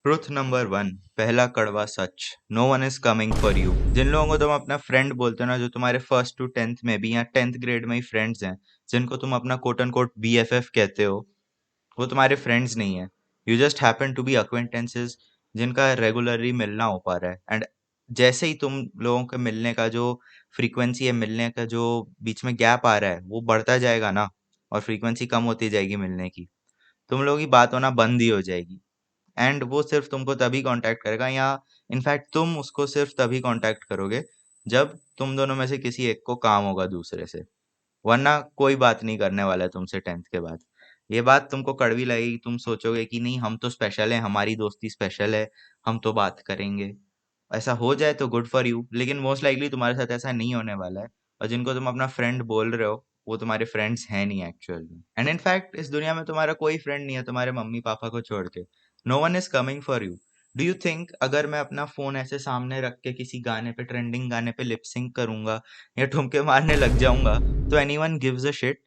Truth number 1, पहला कड़वा सच। No one is coming for you. जिन लोगों को तुम अपना फ्रेंड बोलते हो ना, जो तुम्हारे फर्स्ट टू 10th में भी या 10th ग्रेड में ही फ्रेंड्स हैं, जिनको तुम अपना कोट एंड कोट BFF कहते हो, वो तुम्हारे फ्रेंड्स नहीं है। You just happen to be acquaintances जिनका रेगुलरली मिलना हो पा रहा है। एंड जैसे ही तुम लोगों के मिलने का जो फ्रीक्वेंसी है, मिलने का जो बीच में गैप आ रहा है, वो बढ़ता जाएगा ना, और फ्रीक्वेंसी कम होती जाएगी मिलने की, तुम लोगों की बात होना बंद ही हो जाएगी। एंड वो सिर्फ तुमको तभी कांटेक्ट करेगा, या इनफैक्ट तुम उसको सिर्फ तभी कांटेक्ट करोगे जब तुम दोनों में से किसी एक को काम होगा दूसरे से। वरना कोई बात नहीं करने वाला है तुमसे 10th के बाद। ये बात तुमको कड़वी लगेगी, तुम सोचोगे कि नहीं, हम तो स्पेशल है, हमारी दोस्ती स्पेशल है, हम तो बात करेंगे। ऐसा हो जाए तो गुड फॉर यू, लेकिन मोस्ट लाइकली तुम्हारे साथ ऐसा नहीं होने वाला है। और जिनको तुम अपना फ्रेंड बोल रहे हो, वो तुम्हारे फ्रेंड्स हैं नहीं एक्चुअल में। एंड इनफैक्ट इस दुनिया में तुम्हारा कोई फ्रेंड नहीं है तुम्हारे मम्मी पापा को छोड़ के। No one is coming for you. Do you think अगर मैं अपना फोन ऐसे सामने रख के किसी गाने पे, ट्रेंडिंग गाने पे लिप सिंक करूंगा या ठुमके मारने लग जाऊंगा, तो anyone gives a shit?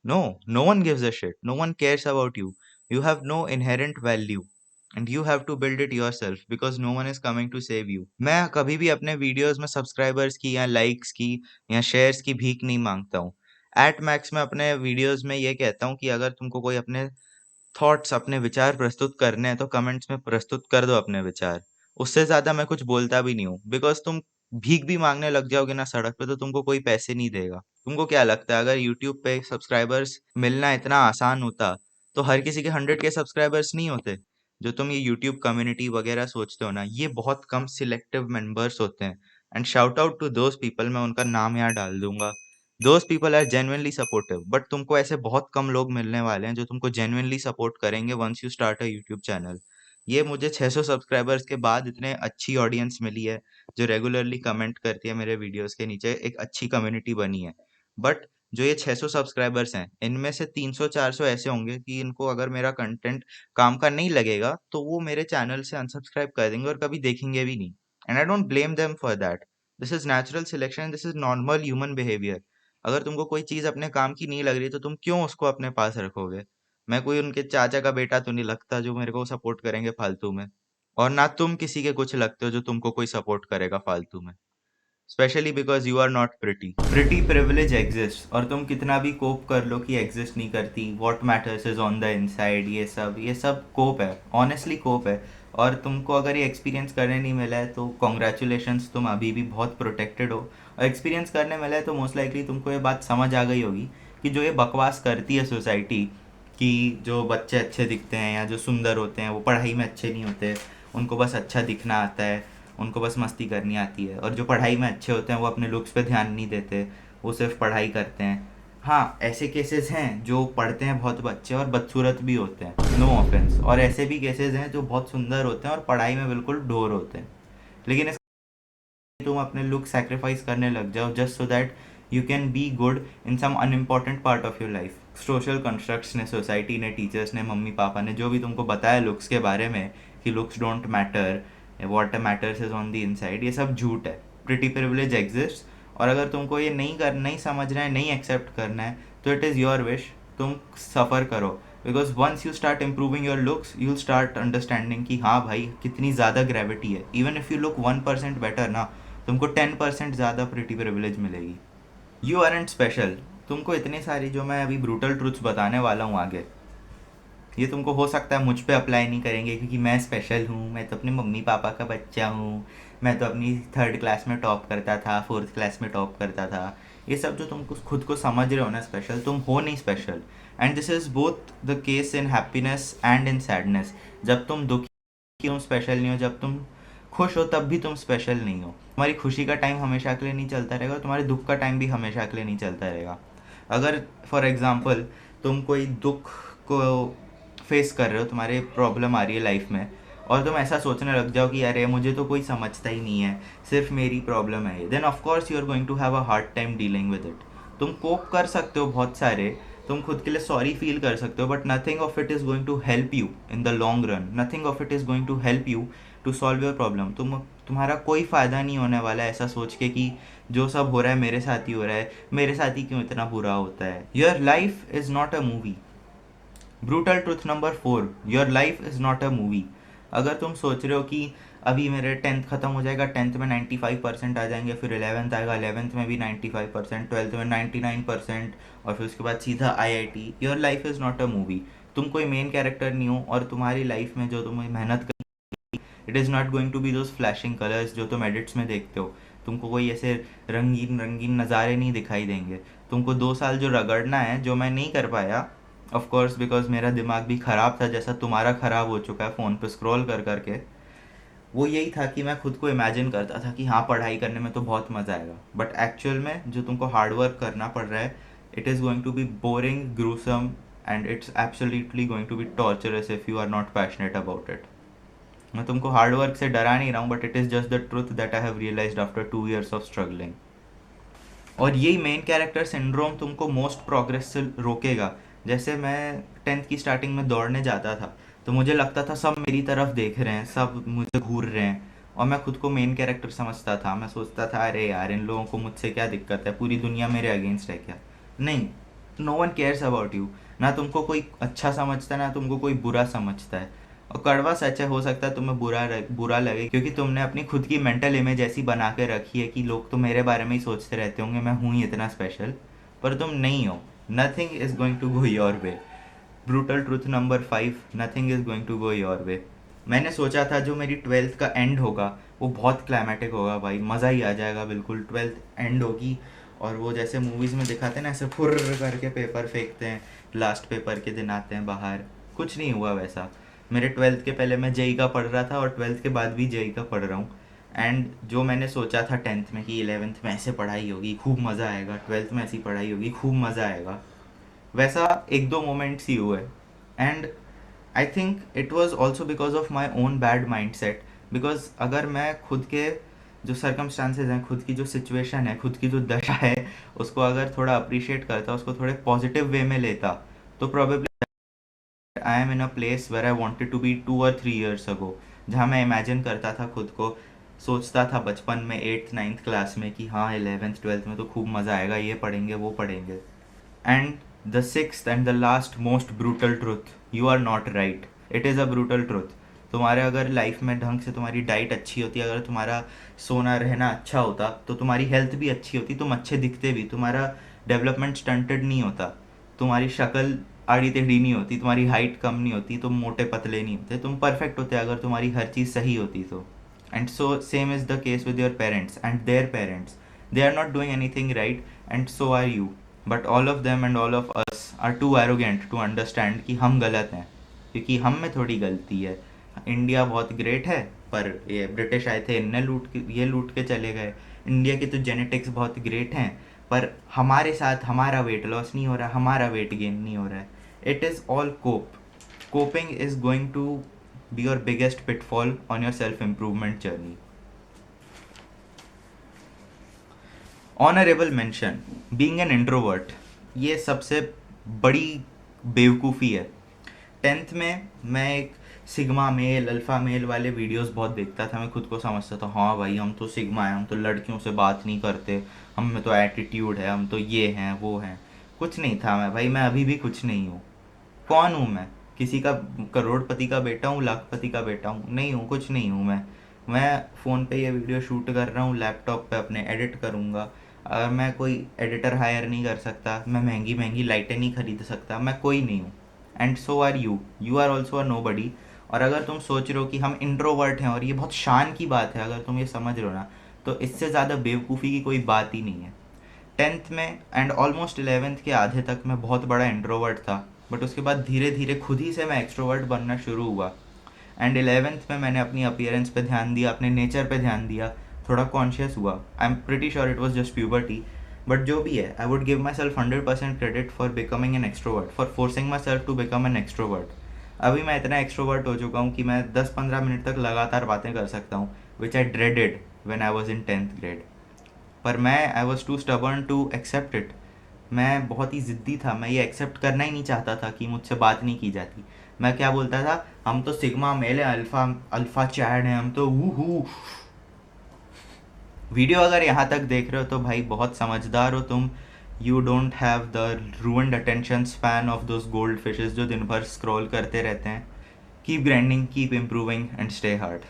No, no one gives a shit, no one cares about you. You have no inherent value and you have to build it yourself, because no one is coming to save you. मैं कभी भी अपने videos में subscribers की या likes की या shares की भीख नहीं मांगता हूँ। एट मैक्स मैं अपने वीडियोस में ये कहता हूँ कि अगर तुमको कोई अपने थॉट्स, अपने विचार प्रस्तुत करने हैं, तो कमेंट्स में प्रस्तुत कर दो अपने विचार। उससे ज्यादा मैं कुछ बोलता भी नहीं हूँ, बिकॉज तुम भीख भी मांगने लग जाओगे ना सड़क पे, तो तुमको कोई पैसे नहीं देगा। तुमको क्या लगता है, अगर यूट्यूब पे सब्सक्राइबर्स मिलना इतना आसान होता, तो हर किसी के 100K सब्सक्राइबर्स नहीं होते? जो तुम ये यूट्यूब कम्युनिटी वगैरह सोचते हो ना, ये बहुत कम सिलेक्टिव मेंबर्स होते हैं। And shout out to those people, मैं उनका नाम यहाँ डाल दूंगा। Those people are genuinely supportive, but तुमको ऐसे बहुत कम लोग मिलने वाले हैं जो तुमको जेन्युइनली सपोर्ट करेंगे once you start a YouTube channel. ये मुझे 600 सब्सक्राइबर्स के बाद इतने अच्छी ऑडियंस मिली है, जो रेगुलरली कमेंट करती है मेरे वीडियोस के नीचे, एक अच्छी कम्युनिटी बनी है। बट जो ये 600 सब्सक्राइबर्स हैं, इनमें से 300-400 ऐसे होंगे कि इनको अगर मेरा कंटेंट काम का नहीं लगेगा, तो वो मेरे चैनल से अनसब्सक्राइब कर देंगे और कभी देखेंगे भी नहीं। And I don't blame them for that. This is natural selection, this is normal human behaviour. अगर तुमको कोई चीज अपने काम की नहीं लग रही, तो तुम क्यों उसको अपने पास रखोगे? मैं कोई उनके चाचा का बेटा तो नहीं लगता जो मेरे को सपोर्ट करेंगे फालतू में। और ना तुम किसी के कुछ लगते हो जो तुमको कोई सपोर्ट करेगा फालतू में। Specially because you are not pretty. Pretty privilege exist, और तुम कितना भी कोप कर लो कि एग्जिस्ट नहीं करती, what matters is on the inside, ये सब कोप है, ऑनेस्टली कोप है। और तुमको अगर ये एक्सपीरियंस करने नहीं मिला है, तो कॉन्ग्रेचुलेशंस, तुम अभी भी बहुत प्रोटेक्टेड हो। और एक्सपीरियंस करने मिला है तो मोस्ट लाइकली तुमको ये बात समझ आ गई होगी कि जो ये बकवास करती है सोसाइटी, कि जो बच्चे अच्छे दिखते हैं या जो सुंदर होते हैं वो पढ़ाई में अच्छे नहीं होते, उनको बस अच्छा दिखना आता है, उनको बस मस्ती करनी आती है। और जो पढ़ाई में अच्छे होते हैं वो अपने लुक्स पे ध्यान नहीं देते, वो सिर्फ पढ़ाई करते हैं। हाँ, ऐसे केसेस हैं जो पढ़ते हैं बहुत बच्चे और बदसूरत भी होते हैं, नो ऑफेंस। और ऐसे भी केसेस हैं जो बहुत सुंदर होते हैं और पढ़ाई में बिल्कुल ढोर होते हैं। लेकिन इस तुम अपने लुक सेक्रीफाइस करने लग जाओ just so that you can be good in some unimportant part of your life. Social constructs ने, सोसाइटी ने, टीचर्स ने, मम्मी पापा ने जो भी तुमको बताया लुक्स के बारे में कि looks don't matter, what matters is on the inside, ये सब झूठ है। प्रिटी प्रिविलेज एग्जिस्ट, और अगर तुमको ये नहीं समझना है, नहीं एक्सेप्ट करना है, तो इट इज़ योर विश, तुम सफ़र करो। Because once you start improving your looks, you start understanding कि हाँ भाई, कितनी ज़्यादा ग्रेविटी है। Even if you look 1% better ना, तुमको 10% ज़्यादा प्रिटी प्रिविलेज मिलेगी। You are and special. तुमको इतनी सारी जो मैं अभी ब्रूटल ट्रूथ्स बताने वाला हूँ आगे, ये तुमको हो सकता है मुझ पे अप्लाई नहीं करेंगे, क्योंकि मैं स्पेशल हूँ, मैं तो अपने मम्मी पापा का बच्चा हूँ, मैं तो अपनी 3rd क्लास में टॉप करता था, 4th क्लास में टॉप करता था। ये सब जो तुम खुद को समझ रहे हो ना स्पेशल, तुम हो नहीं special. And this is both the case in happiness and in sadness. जब तुम दुखी हो स्पेशल नहीं हो, जब तुम खुश हो तब भी तुम स्पेशल नहीं हो। तुम्हारी खुशी का टाइम हमेशा के लिए नहीं चलता रहेगा, और तुम्हारे दुख का टाइम भी हमेशा के लिए नहीं चलता रहेगा। अगर फॉर एग्ज़ाम्पल तुम कोई दुख को फेस कर रहे हो, तुम्हारे प्रॉब्लम आ रही है लाइफ में, और तुम ऐसा सोचने लग जाओ कि अरे मुझे तो कोई समझता ही नहीं है, सिर्फ मेरी प्रॉब्लम है ये, then of course you are going to have a hard time dealing with it. तुम कोप कर सकते हो बहुत सारे, तुम खुद के लिए सॉरी फील कर सकते हो, but nothing of it is going to help you in the long run, nothing of it is going to help you to solve your problem. तुम्हारा कोई फ़ायदा नहीं होने वाला है ऐसा सोच के कि जो सब हो रहा है मेरे साथ ही हो रहा है, मेरे साथ ही क्यों इतना बुरा होता है। Your life is not a movie. Brutal truth number 4, your life is not a movie. अगर तुम सोच रहे हो कि अभी मेरे 10th ख़त्म हो जाएगा, 10th में 95% आ जाएंगे, फिर 11th आएगा, 11th में भी 95%, 12th में 99%, और फिर उसके बाद सीधा IIT, your life is not a movie. तुम कोई मेन कैरेक्टर नहीं हो, और तुम्हारी लाइफ में जो तुम्हें मेहनत, it is not going to be those flashing colours जो तुम एडिट्स में देखते हो। तुमको कोई ऐसे रंगीन रंगीन नज़ारे नहीं दिखाई देंगे। तुमको 2 साल जो रगड़ना है, जो मैं नहीं कर पाया, ऑफ कोर्स बिकॉज मेरा दिमाग भी ख़राब था जैसा तुम्हारा ख़राब हो चुका है फ़ोन पे स्क्रॉल कर करके। वो यही था कि मैं खुद को इमेजिन करता था कि हाँ, पढ़ाई करने में तो बहुत मज़ा आएगा, बट एक्चुअल में जो तुमको हार्ड वर्क करना पड़ रहा है, it is going to be boring, gruesome, and it's absolutely going to be torturous if you are not passionate about it. मैं तुमको हार्ड वर्क से डरा नहीं रहा हूँ, but it is just the truth that I have realised after 2 years of struggling. और यही main character syndrome तुमको मोस्ट प्रोग्रेस से रोकेगा। जैसे मैं 10th की स्टार्टिंग में दौड़ने जाता था, तो मुझे लगता था सब मेरी तरफ देख रहे हैं, सब मुझे घूर रहे हैं, और मैं खुद को मेन कैरेक्टर समझता था। मैं सोचता था अरे यार, इन लोगों को मुझसे क्या दिक्कत है, पूरी दुनिया मेरे अगेंस्ट है क्या? नहीं, no one cares about you. ना तुमको कोई अच्छा समझता है, ना तुमको कोई बुरा समझता है। और कड़वा सच है, हो सकता है तुम्हें बुरा लगे, क्योंकि तुमने अपनी खुद की मेंटल इमेज ऐसी बना के रखी है कि लोग तो मेरे बारे में ही सोचते रहते होंगे, मैं हूँ ही इतना स्पेशल। पर तुम नहीं हो। Nothing is going to go your way. Brutal truth number 5, nothing is going to go your way. मैंने सोचा था जो मेरी 12th का एंड होगा वो बहुत क्लाइमेटिक होगा भाई, मज़ा ही आ जाएगा बिल्कुल। 12th एंड होगी, और वो जैसे मूवीज़ में दिखाते हैं ना, ऐसे फुर्र करके पेपर फेंकते हैं, लास्ट पेपर के दिन आते हैं बाहर। कुछ नहीं हुआ वैसा। मेरे 12th के पहले मैं जेई का पढ़ रहा था, और 12th के बाद भी जेई का पढ़ रहा हूँ। एंड जो मैंने सोचा था 10th में कि 11th में ऐसे पढ़ाई होगी, खूब मज़ा आएगा, 12th में ऐसी पढ़ाई होगी, खूब मज़ा आएगा, वैसा एक दो मोमेंट्स ही हुए। And I think it was also because of my own bad mind set. Because अगर मैं खुद के जो सर्कमस्टांसेज हैं, खुद की जो सिचुएशन है, खुद की जो दशा है, उसको अगर थोड़ा अप्रिशिएट करता, उसको थोड़े पॉजिटिव वे में लेता, तो probably I am in a place where I wanted to be 2 or 3 years ago. जहाँ मैं इमेजिन करता था खुद को, सोचता था बचपन में 8th 9th क्लास में कि हाँ, 11th 12th में तो खूब मज़ा आएगा, ये पढ़ेंगे वो पढ़ेंगे। And the sixth and the last most brutal truth, you are not right. It is a brutal truth. तुम्हारे अगर लाइफ में ढंग से तुम्हारी डाइट अच्छी होती, अगर तुम्हारा सोना रहना अच्छा होता, तो तुम्हारी हेल्थ भी अच्छी होती, तुम अच्छे दिखते भी, तुम्हारा डेवलपमेंट स्टंटेड नहीं होता, तुम्हारी शक्ल आड़ी टेढ़ी नहीं होती, तुम्हारी हाइट कम नहीं होती, तुम मोटे पतले नहीं होते, तुम परफेक्ट होते अगर तुम्हारी हर चीज़ सही होती तो। And so same is the case with your parents and their parents. They are not doing anything right, and so are you. But all of them and all of us are too arrogant to understand कि हम गलत हैं, क्योंकि हम में थोड़ी गलती है। इंडिया बहुत ग्रेट है, पर ये ब्रिटिश आए थे, इनने लूट के चले गए। इंडिया की तो जेनेटिक्स बहुत ग्रेट हैं, पर हमारे साथ हमारा वेट लॉस नहीं हो रहा, हमारा वेट गेन नहीं हो रहा है। It is all coping is going to be your biggest pitfall on your self improvement journey. Honourable mention, being an introvert, ये सबसे बड़ी बेवकूफ़ी है। 10th में मैं एक सिग्मा मेल अल्फ़ा मेल वाले वीडियोस बहुत देखता था। मैं खुद को समझता था हाँ भाई, हम तो सिग्मा हैं, हम तो लड़कियों से बात नहीं करते, हम में तो एटीट्यूड है, हम तो ये हैं वो हैं। कुछ नहीं था मैं भाई, मैं अभी भी कुछ नहीं हूँ। कौन हूँ मैं? किसी का करोड़पति का बेटा हूँ, लाखपति का बेटा हूँ? नहीं हूँ, कुछ नहीं हूँ मैं फ़ोन पे ये वीडियो शूट कर रहा हूँ, लैपटॉप पे अपने एडिट करूँगा। मैं कोई एडिटर हायर नहीं कर सकता, मैं महंगी महंगी लाइटें नहीं खरीद सकता, मैं कोई नहीं हूँ। And so are you are also a nobody. और अगर तुम सोच रहे हो कि हम इंट्रोवर्ट हैं और ये बहुत शान की बात है, अगर तुम ये समझ रहे हो ना, तो इससे ज़्यादा बेवकूफ़ी की कोई बात ही नहीं है। 10th में एंड ऑलमोस्ट 11th के आधे तक मैं बहुत बड़ा इंट्रोवर्ट था, बट उसके बाद धीरे धीरे खुद ही से मैं एक्सट्रोवर्ट बनना शुरू हुआ। एंड 11th में मैंने अपनी अपीयरेंस पे ध्यान दिया, अपने नेचर पे ध्यान दिया, थोड़ा कॉन्शियस हुआ। I am pretty sure it was just puberty, but जो भी है, I would give myself 100% credit for becoming an extrovert, for forcing myself to become an extrovert. अभी मैं इतना एक्सट्रोवर्ट हो चुका हूँ कि मैं 10-15 मिनट तक लगातार बातें कर सकता हूँ, which I dreaded when I was in 10th grade. पर मैं I was too stubborn to accept it. मैं बहुत ही ज़िद्दी था, मैं ये एक्सेप्ट करना ही नहीं चाहता था कि मुझसे बात नहीं की जाती। मैं क्या बोलता था, हम तो सिग्मा मेल हैं, अल्फ़ा अल्फ़ा चैड हैं, हम तो वू। वीडियो अगर यहाँ तक देख रहे हो तो भाई बहुत समझदार हो तुम। You don't have the ruined attention span of those gold fishes जो दिन भर स्क्रॉल करते रहते हैं keep grinding, keep improving and stay hard.